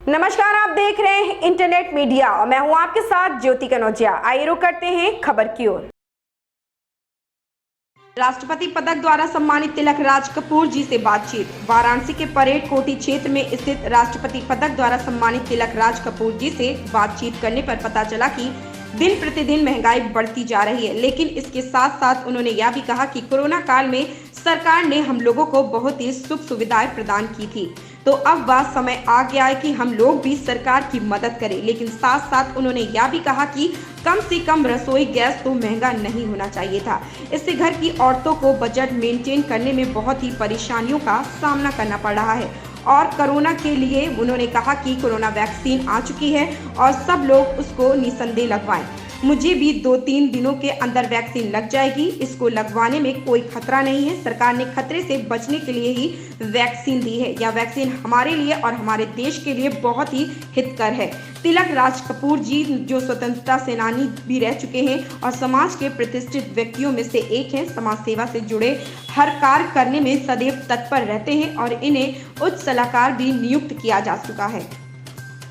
नमस्कार, आप देख रहे हैं इंटरनेट मीडिया और मैं हूं आपके साथ ज्योति कनौजिया। आइए रुक करते हैं खबर की ओर। राष्ट्रपति पदक द्वारा सम्मानित तिलक राज कपूर जी से बातचीत। वाराणसी के परेड कोठी क्षेत्र में स्थित राष्ट्रपति पदक द्वारा सम्मानित तिलक राज कपूर जी से बातचीत करने पर पता चला कि दिन प्रतिदिन महंगाई बढ़ती जा रही है, लेकिन इसके साथ साथ उन्होंने यह भी कहा कि कोरोना काल में सरकार ने हम लोगों को बहुत ही सुख सुविधाएं प्रदान की थी, तो अब वह समय आ गया है कि हम लोग भी सरकार की मदद करें। लेकिन साथ साथ उन्होंने यह भी कहा कि कम से कम रसोई गैस तो महंगा नहीं होना चाहिए था। इससे घर की औरतों को बजट मेंटेन करने में बहुत ही परेशानियों का सामना करना पड़ रहा है। और कोरोना के लिए उन्होंने कहा कि कोरोना वैक्सीन आ चुकी है और सब लोग उसको निसंदेह लगवाएं। मुझे भी 2-3 दिनों के अंदर वैक्सीन लग जाएगी, इसको लगवाने में कोई खतरा नहीं है। सरकार ने खतरे से बचने के लिए ही वैक्सीन दी है। यह वैक्सीन हमारे लिए और हमारे देश के लिए बहुत ही हितकर है। तिलक राज कपूर जी जो स्वतंत्रता सेनानी भी रह चुके हैं और समाज के प्रतिष्ठित व्यक्तियों में से एक हैं, समाज सेवा से जुड़े हर कार्य करने में सदैव तत्पर रहते हैं और इन्हें उच्च सलाहकार भी नियुक्त किया जा चुका है।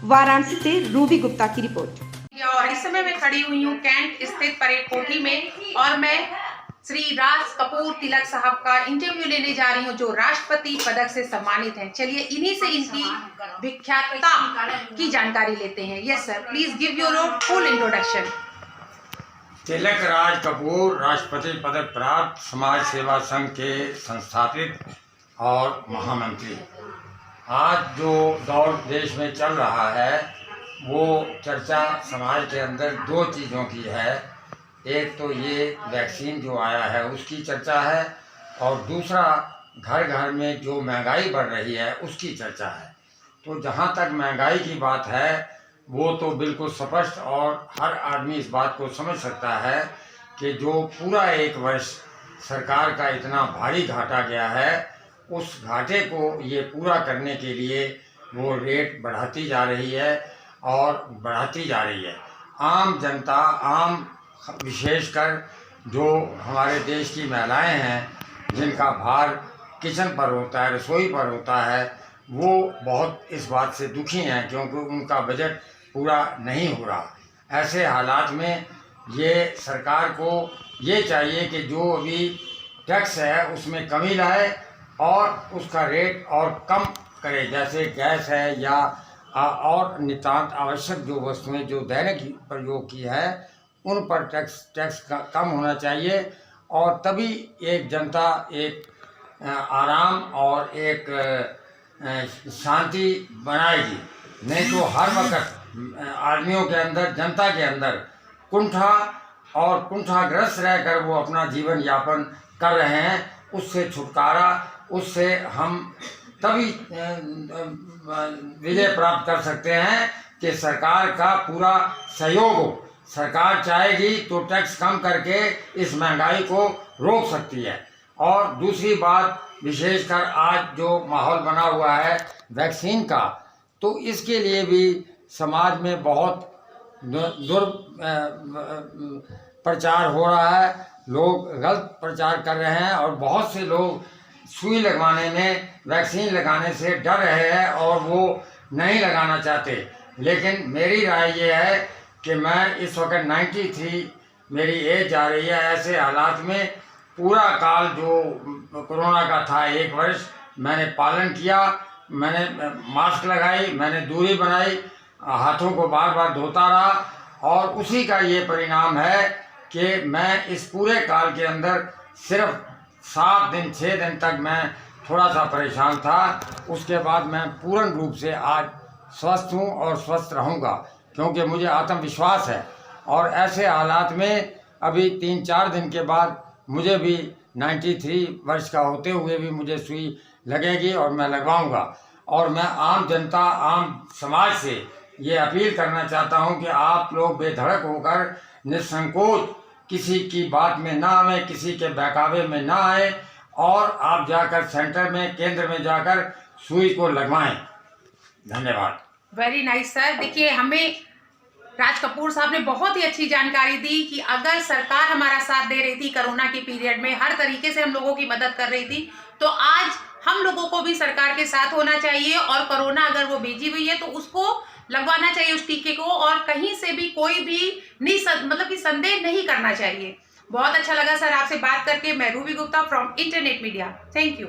वाराणसी से रूबी गुप्ता की रिपोर्ट। और इस समय मैं खड़ी हुई हूँ कैंट स्थित परेड कोठी में और मैं श्री राज कपूर तिलक साहब का इंटरव्यू लेने जा रही हूँ जो राष्ट्रपति पदक से सम्मानित हैं। चलिए इन्हीं से इनकी विख्यातता की जानकारी लेते हैं। Yes sir, please give your full introduction. Tilak Raj Kapoor राष्ट्रपति पदक प्राप्त समाज सेवा संघ के संस्थापित और महामंत्री। आज जो दौर देश में चल रहा है वो चर्चा समाज के अंदर दो चीज़ों की है। एक तो ये वैक्सीन जो आया है उसकी चर्चा है और दूसरा घर घर में जो महंगाई बढ़ रही है उसकी चर्चा है। तो जहाँ तक महंगाई की बात है वो तो बिल्कुल स्पष्ट और हर आदमी इस बात को समझ सकता है कि जो पूरा एक वर्ष सरकार का इतना भारी घाटा गया है उस घाटे को ये पूरा करने के लिए वो रेट बढ़ाती जा रही है और बढ़ाती जा रही है। आम जनता, आम विशेषकर जो हमारे देश की महिलाएं हैं जिनका भार किचन पर होता है, रसोई पर होता है, वो बहुत इस बात से दुखी हैं क्योंकि उनका बजट पूरा नहीं हो रहा। ऐसे हालात में ये सरकार को ये चाहिए कि जो अभी टैक्स है उसमें कमी लाए और उसका रेट और कम करे, जैसे गैस है या और नितांत आवश्यक जो वस्तुएं जो दैनिक प्रयोग की है उन पर टैक्स कम होना चाहिए और तभी एक जनता एक आराम और एक शांति बनाएगी। नहीं तो हर वक्त आदमियों के अंदर, जनता के अंदर कुंठा और कुंठाग्रस्त रहकर वो अपना जीवन यापन कर रहे हैं। उससे छुटकारा, उससे हम तभी विजय प्राप्त कर सकते हैं कि सरकार का पूरा सहयोग हो। सरकार चाहेगी तो टैक्स कम करके इस महंगाई को रोक सकती है। और दूसरी बात, विशेषकर आज जो माहौल बना हुआ है वैक्सीन का, तो इसके लिए भी समाज में बहुत प्रचार हो रहा है। लोग गलत प्रचार कर रहे हैं और बहुत से लोग सुई लगवाने में, वैक्सीन लगाने से डर रहे हैं और वो नहीं लगाना चाहते। लेकिन मेरी राय ये है कि मैं इस वक्त 93 मेरी एज जा रही है। ऐसे हालात में पूरा काल जो कोरोना का था, एक वर्ष मैंने पालन किया, मैंने मास्क लगाई, मैंने दूरी बनाई, हाथों को बार बार धोता रहा और उसी का ये परिणाम है कि मैं इस पूरे काल के अंदर सिर्फ 7 दिन 6 दिन तक मैं थोड़ा सा परेशान था। उसके बाद मैं पूर्ण रूप से आज स्वस्थ हूँ और स्वस्थ रहूँगा क्योंकि मुझे आत्मविश्वास है। और ऐसे हालात में अभी 3-4 दिन के बाद मुझे भी 93 वर्ष का होते हुए भी मुझे सुई लगेगी और मैं लगवाऊँगा। और मैं आम जनता, आम समाज से ये अपील करना चाहता हूँ कि आप लोग बेधड़क होकर निसंकोच किसी की बात में ना आए, किसी के बहकावे में ना आए और आप जाकर सेंटर में, केंद्र में जाकर सुई को लगवाएं। धन्यवाद। Very nice sir. देखिए, हमें राज कपूर साहब ने बहुत ही अच्छी जानकारी दी कि अगर सरकार हमारा साथ दे रही थी कोरोना के पीरियड में, हर तरीके से हम लोगों की मदद कर रही थी, तो आज हम लोगों को भी सरकार के साथ होना चाहिए और कोरोना अगर वो भेजी हुई है तो उसको लगवाना चाहिए उस टीके को, और कहीं से भी कोई भी मतलब कि संदेह नहीं करना चाहिए। बहुत अच्छा लगा सर आपसे बात करके। मैं Ruby Gupta from internet media, thank you.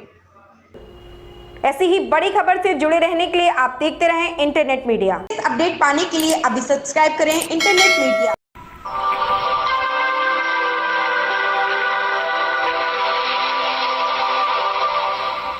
ऐसी ही बड़ी खबर से जुड़े रहने के लिए आप देखते रहें इंटरनेट मीडिया। इस अपडेट पाने के लिए अभी सब्सक्राइब करें इंटरनेट मीडिया।